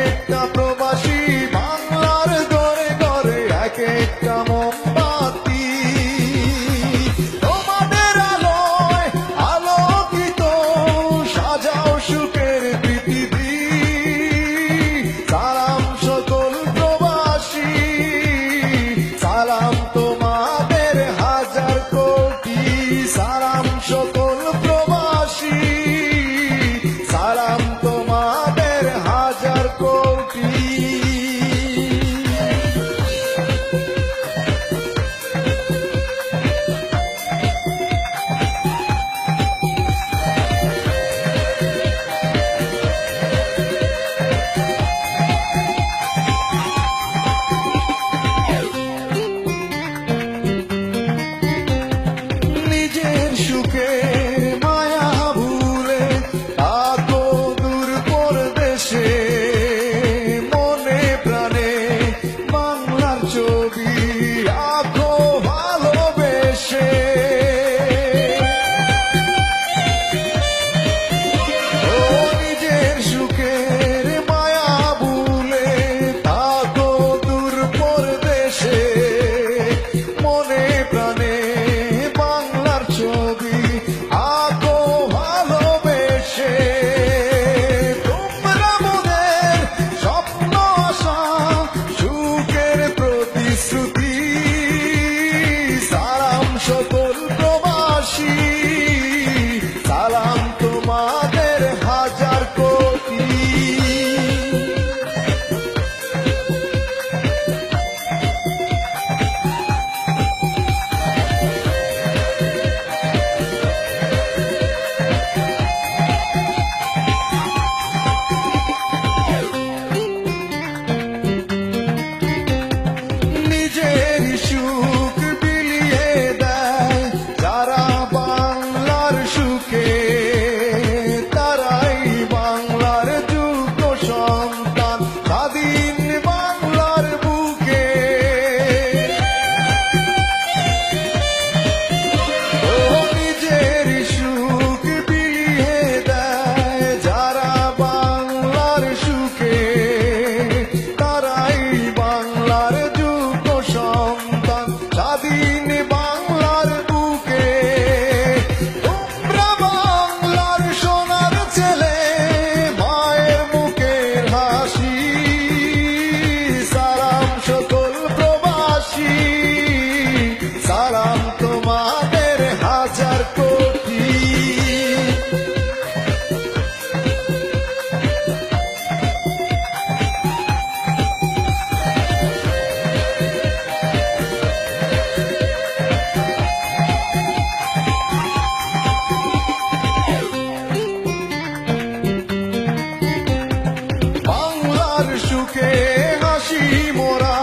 একটা প্রবাসী বাংলার ঘরে ঘরে এক একটা মোমবাতি তোমাদের আলোয় আলোকিত সাজাও সুখের পৃথিবী। সালাম সকল প্রবাসী, সালাম তোমাদের হাজার কোটি, সালাম সকল প্রবাসী, সালাম তোমাদের হাজার কোটি। নিজের সুখের মায়া ভুলে থাকো দূর পরদেশে, মনে প্রাণে বাংলার ছবি আঁকো ভালোবেসে। ও নিজের সুখের মায়া ভুলে থাকো দূর পরদেশে, মনে প্রাণে বাংলার ছবি আঁকো ভালোবেসে। তোমরা মোদের স্বপ্ন আশা সুখের প্রতিশ্রুতি, সালাম সকল প্রবাসী, সালাম তোমাদের হাজার কোটি। নিজের সুখ বিলিয়ে দেয় যারা বাংলার সুখে, তারাই বাংলার যোগ্য সন্তান স্বাধীন বাংলার বুকে। ও নিজের সুখ বিলিয়ে দেয় যারা বাংলার সুখে, তারাই বাংলার যোগ্য সন্তান স্বাধীন বাংলার বুকে। তোমরা বাংলার সোনার ছেলে, মায়ের মুখের হাসি, সালাম সকল প্রবাসী, সালাম তোমাদের হাজার কোটি। বাংলার সুখে হাসি মোরা